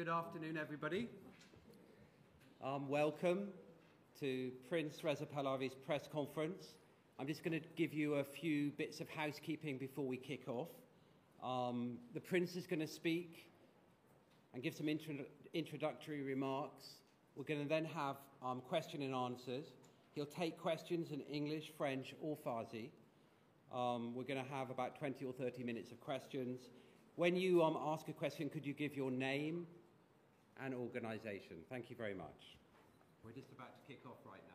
Good afternoon, everybody. Welcome to Prince Reza Pahlavi's press conference. I'm just going to give you a few bits of housekeeping before we kick off. The Prince is going to speak and give some introductory remarks. We're going to then have question and answers. He'll take questions in English, French, or Farsi. We're going to have about 20 or 30 minutes of questions. When you ask a question, could you give your name and organization? Thank you very much. We're just about to kick off right now.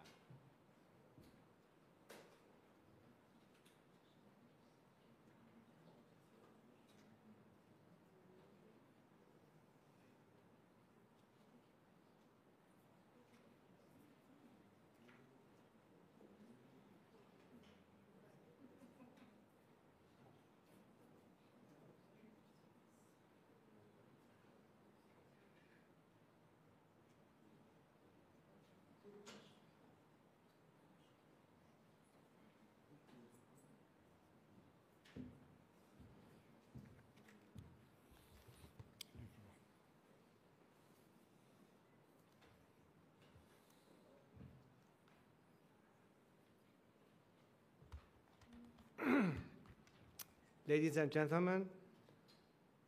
Ladies and gentlemen,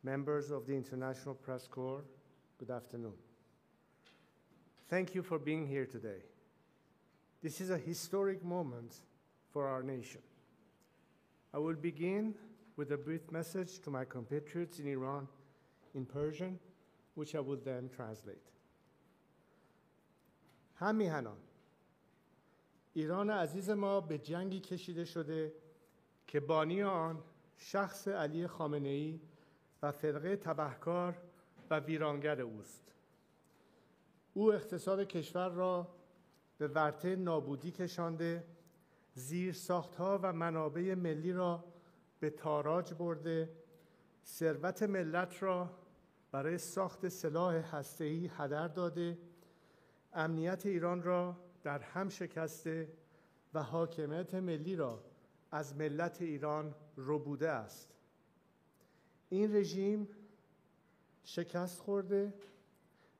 members of the International Press Corps, good afternoon. Thank you for being here today. This is a historic moment for our nation. I will begin with a brief message to my compatriots in Iran in Persian, which I will then translate. هم میهنان، ایران عزیز ما به جنگی کشیده شده که بانی آن شخص علی خامنه‌ای و فرقه تبهکار و ویرانگر اوست. او اقتصاد کشور را به ورطه نابودی کشانده، زیرساخت‌ها و منابع ملی را به تاراج برده، ثروت ملت را برای ساخت سلاح هسته‌ای هدر داده، امنیت ایران را در هم شکسته و حاکمیت ملی را از ملت ایران ربوده است. این رژیم شکست خورده،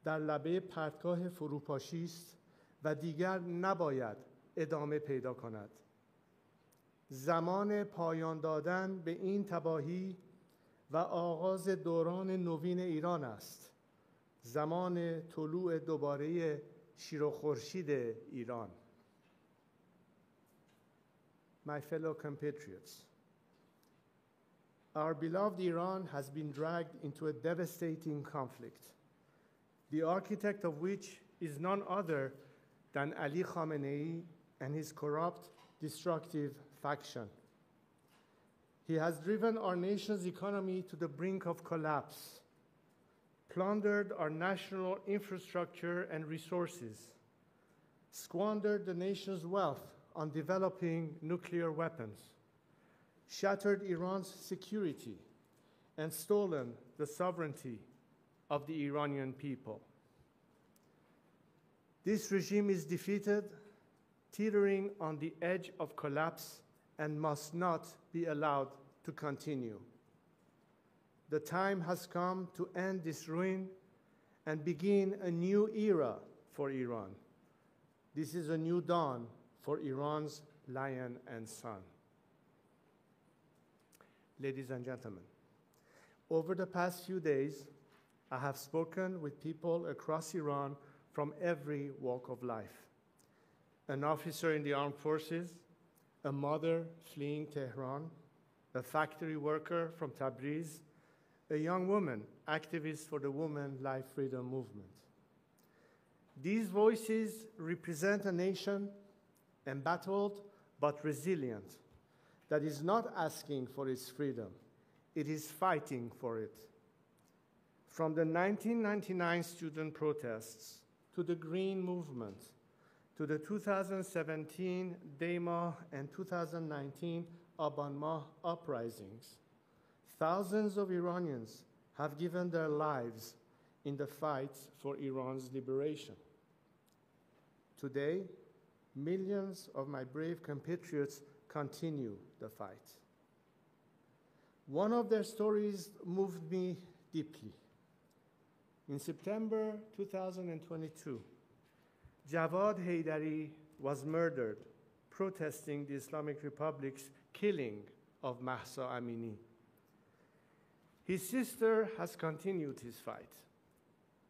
در لبه پرتگاه فروپاشی است و دیگر نباید ادامه پیدا کند. زمان پایان دادن به این تباهی و آغاز دوران نوین ایران است. زمان طلوع دوباره شیر و خورشید ایران. My fellow compatriots, our beloved Iran has been dragged into a devastating conflict, the architect of which is none other than Ali Khamenei and his corrupt, destructive faction. He has driven our nation's economy to the brink of collapse, plundered our national infrastructure and resources, squandered the nation's wealth on developing nuclear weapons, shattered Iran's security, and stolen the sovereignty of the Iranian people. This regime is defeated, teetering on the edge of collapse, and must not be allowed to continue. The time has come to end this ruin and begin a new era for Iran. This is a new dawn for Iran's lion and son. Ladies and gentlemen, over the past few days, I have spoken with people across Iran from every walk of life. An officer in the armed forces, a mother fleeing Tehran, a factory worker from Tabriz, a young woman, activist for the Women Life Freedom Movement. These voices represent a nation embattled but resilient, that is not asking for its freedom, it is fighting for it. From the 1999 student protests to the Green Movement, to the 2017 Dema and 2019 Aban Mah uprisings, thousands of Iranians have given their lives in the fight for Iran's liberation. Today, millions of my brave compatriots continue the fight. One of their stories moved me deeply. In September 2022, Javad Haidari was murdered protesting the Islamic Republic's killing of Mahsa Amini. His sister has continued his fight.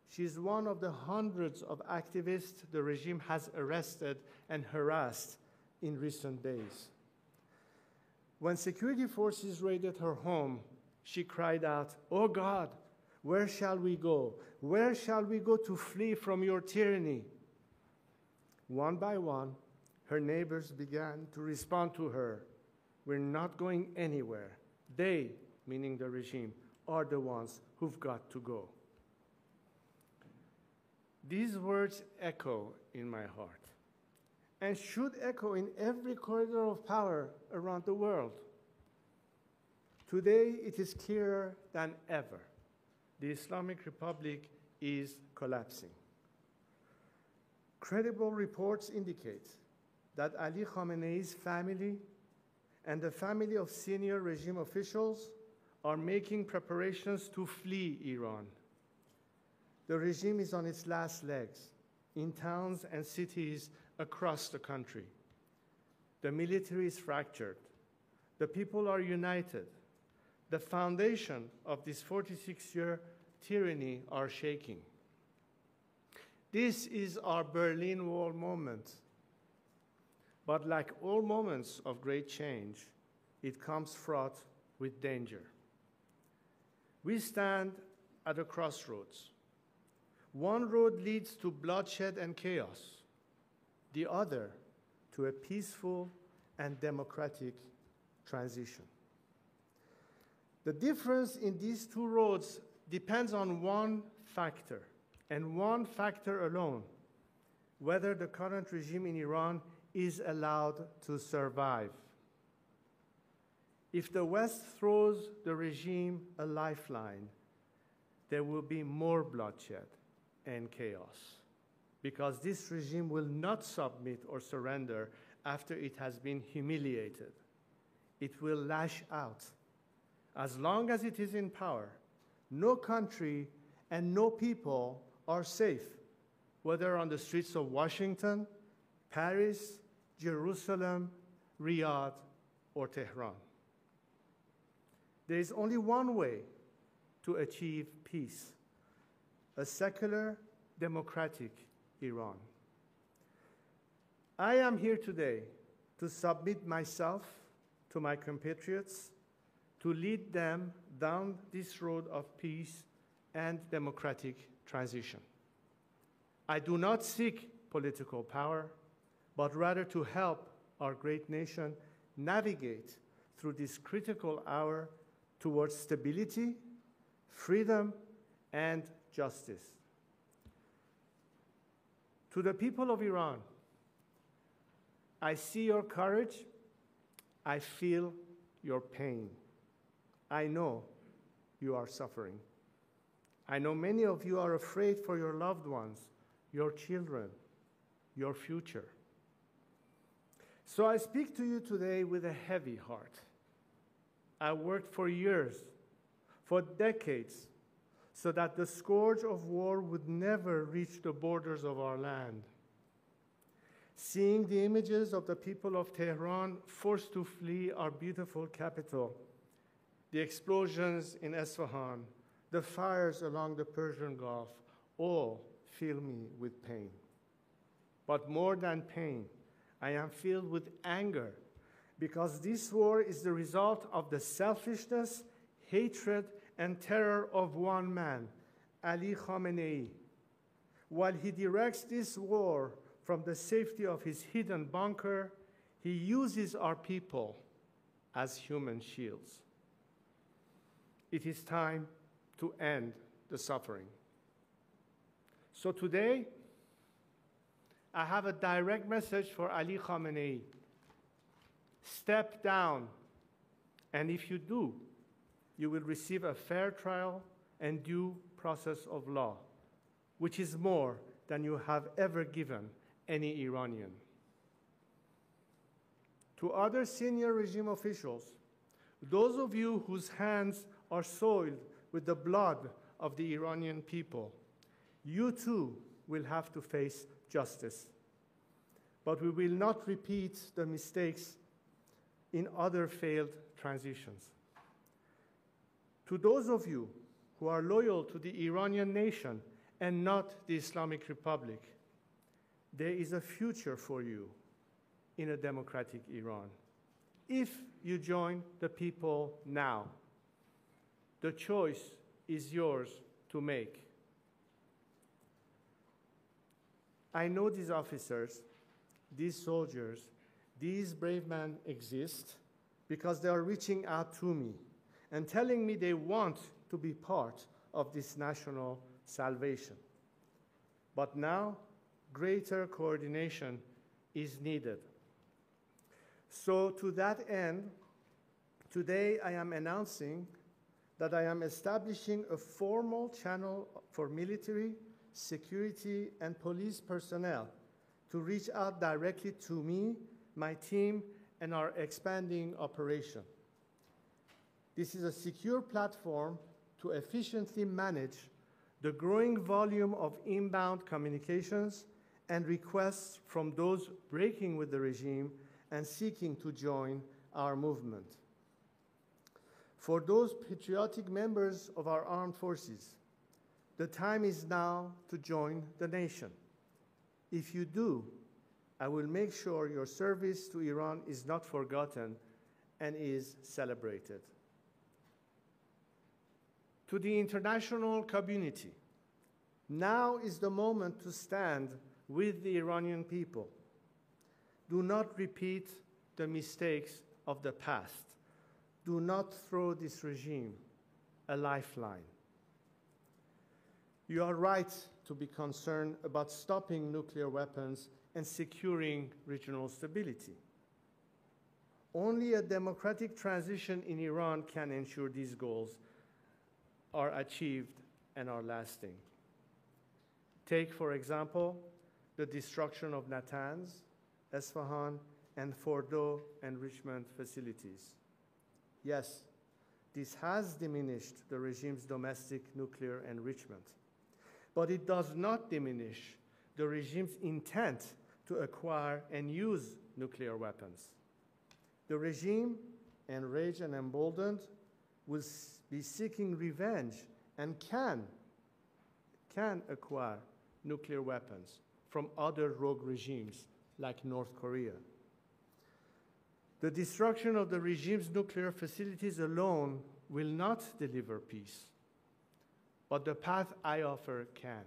She is one of the hundreds of activists the regime has arrested and harassed in recent days. When security forces raided her home, she cried out, "Oh God, where shall we go? Where shall we go to flee from your tyranny?" One by one, her neighbors began to respond to her, "We're not going anywhere. They," meaning the regime, "are the ones who've got to go." These words echo in my heart and should echo in every corridor of power around the world. Today, it is clearer than ever. The Islamic Republic is collapsing. Credible reports indicate that Ali Khamenei's family and the family of senior regime officials are making preparations to flee Iran. The regime is on its last legs in towns and cities across the country. The military is fractured. The people are united. The foundation of this 46-year tyranny are shaking. This is our Berlin Wall moment. But like all moments of great change, it comes fraught with danger. We stand at a crossroads. One road leads to bloodshed and chaos, the other to a peaceful and democratic transition. The difference in these two roads depends on one factor, and one factor alone: whether the current regime in Iran is allowed to survive. If the West throws the regime a lifeline, there will be more bloodshed and chaos, because this regime will not submit or surrender after it has been humiliated. It will lash out. As long as it is in power, no country and no people are safe, whether on the streets of Washington, Paris, Jerusalem, Riyadh, or Tehran. There is only one way to achieve peace: a secular, democratic Iran. I am here today to submit myself to my compatriots, to lead them down this road of peace and democratic transition. I do not seek political power, but rather to help our great nation navigate through this critical hour towards stability, freedom, and justice. To the people of Iran, I see your courage, I feel your pain. I know you are suffering. I know many of you are afraid for your loved ones, your children, your future. So I speak to you today with a heavy heart. I worked for years, for decades, so that the scourge of war would never reach the borders of our land. Seeing the images of the people of Tehran forced to flee our beautiful capital, the explosions in Isfahan, the fires along the Persian Gulf, all fill me with pain. But more than pain, I am filled with anger, because this war is the result of the selfishness, hatred, and terror of one man, Ali Khamenei. While he directs this war from the safety of his hidden bunker, he uses our people as human shields. It is time to end the suffering. So today, I have a direct message for Ali Khamenei. Step down, and if you do, you will receive a fair trial and due process of law, which is more than you have ever given any Iranian. To other senior regime officials, those of you whose hands are soiled with the blood of the Iranian people, You too will have to face justice. But we will not repeat the mistakes in other failed transitions. To those of you who are loyal to the Iranian nation and not the Islamic Republic, there is a future for you in a democratic Iran. If you join the people now, the choice is yours to make. I know these officers, these soldiers, these brave men exist because they are reaching out to me and telling me they want to be part of this national salvation. But now, greater coordination is needed. So to that end, today I am announcing that I am establishing a formal channel for military, security, and police personnel to reach out directly to me, my team, and our expanding operation. This is a secure platform to efficiently manage the growing volume of inbound communications and requests from those breaking with the regime and seeking to join our movement. For those patriotic members of our armed forces, the time is now to join the nation. If you do, I will make sure your service to Iran is not forgotten and is celebrated. To the international community, now is the moment to stand with the Iranian people. Do not repeat the mistakes of the past. Do not throw this regime a lifeline. You are right to be concerned about stopping nuclear weapons and securing regional stability. Only a democratic transition in Iran can ensure these goals are achieved and are lasting. Take, for example, the destruction of Natanz, Esfahan, and Fordo enrichment facilities. Yes, this has diminished the regime's domestic nuclear enrichment, but it does not diminish the regime's intent to acquire and use nuclear weapons. The regime, enraged and emboldened, will be seeking revenge and can acquire nuclear weapons from other rogue regimes like North Korea. The destruction of the regime's nuclear facilities alone will not deliver peace, but the path I offer can.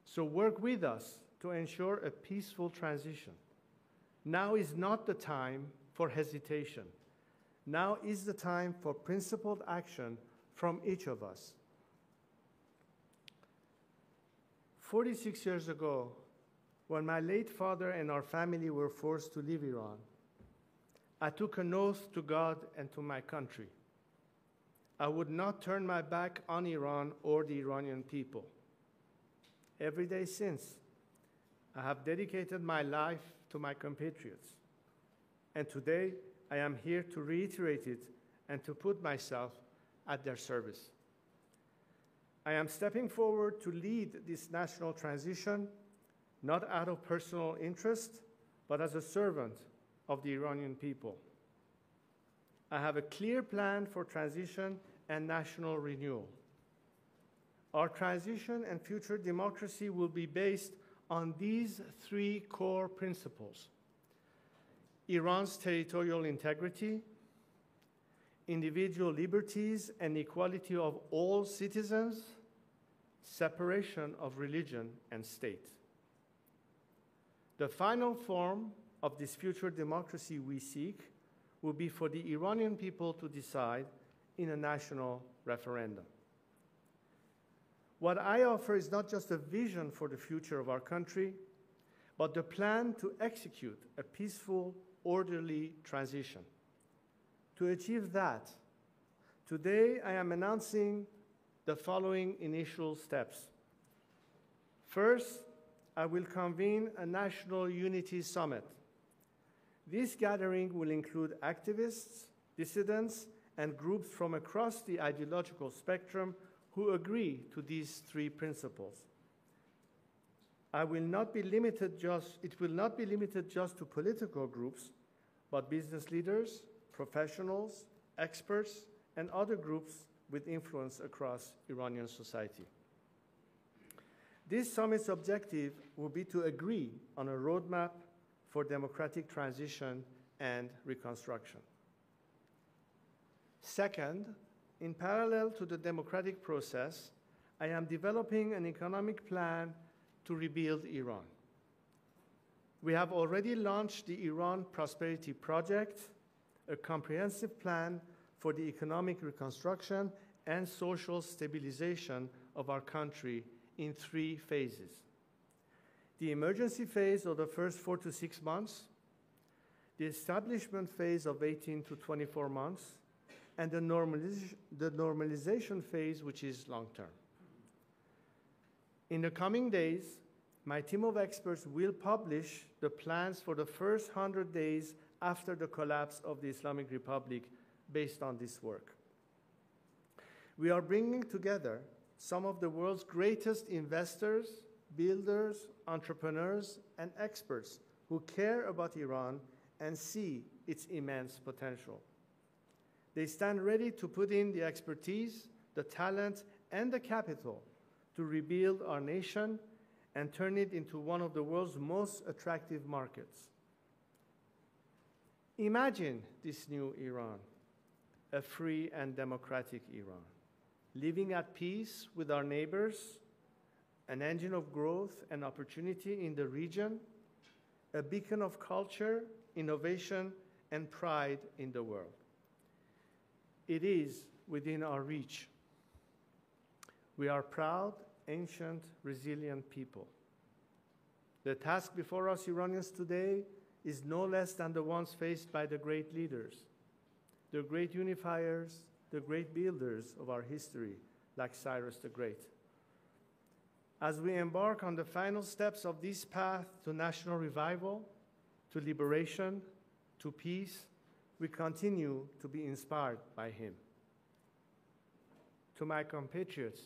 So work with us to ensure a peaceful transition. Now is not the time for hesitation. Now is the time for principled action from each of us. 46 years ago, when my late father and our family were forced to leave Iran, I took an oath to God and to my country. I would not turn my back on Iran or the Iranian people. Every day since, I have dedicated my life to my compatriots. And today, I am here to reiterate it and to put myself at their service. I am stepping forward to lead this national transition, not out of personal interest, but as a servant of the Iranian people. I have a clear plan for transition and national renewal. Our transition and future democracy will be based on these three core principles: Iran's territorial integrity, individual liberties and equality of all citizens, separation of religion and state. The final form of this future democracy we seek will be for the Iranian people to decide in a national referendum. What I offer is not just a vision for the future of our country, but the plan to execute a peaceful, orderly transition. To achieve that, today I am announcing the following initial steps. First, I will convene a National Unity Summit. This gathering will include activists, dissidents, and groups from across the ideological spectrum who agree to these three principles. it will not be limited just to political groups, but business leaders, professionals, experts, and other groups with influence across Iranian society. This summit's objective will be to agree on a roadmap for democratic transition and reconstruction. Second, in parallel to the democratic process, I am developing an economic plan to rebuild Iran. We have already launched the Iran Prosperity Project, a comprehensive plan for the economic reconstruction and social stabilization of our country in 3 phases. The emergency phase of the first 4 to 6 months, the establishment phase of 18 to 24 months, and the normalization phase, which is long-term. In the coming days, my team of experts will publish the plans for the first 100 days after the collapse of the Islamic Republic based on this work. We are bringing together some of the world's greatest investors, builders, entrepreneurs, and experts who care about Iran and see its immense potential. They stand ready to put in the expertise, the talent, and the capital to rebuild our nation and turn it into one of the world's most attractive markets. Imagine this new Iran, a free and democratic Iran, living at peace with our neighbors, an engine of growth and opportunity in the region, a beacon of culture, innovation, and pride in the world. It is within our reach. We are proud, ancient, resilient people. The task before us Iranians today is no less than the ones faced by the great leaders, the great unifiers, the great builders of our history, like Cyrus the Great. As we embark on the final steps of this path to national revival, to liberation, to peace, we continue to be inspired by him. To my compatriots,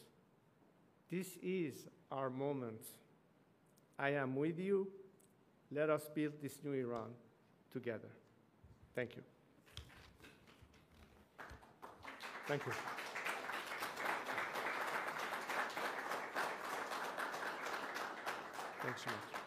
this is our moment. I am with you. Let us build this new Iran together. Thank you. Thank you. Thanks so much.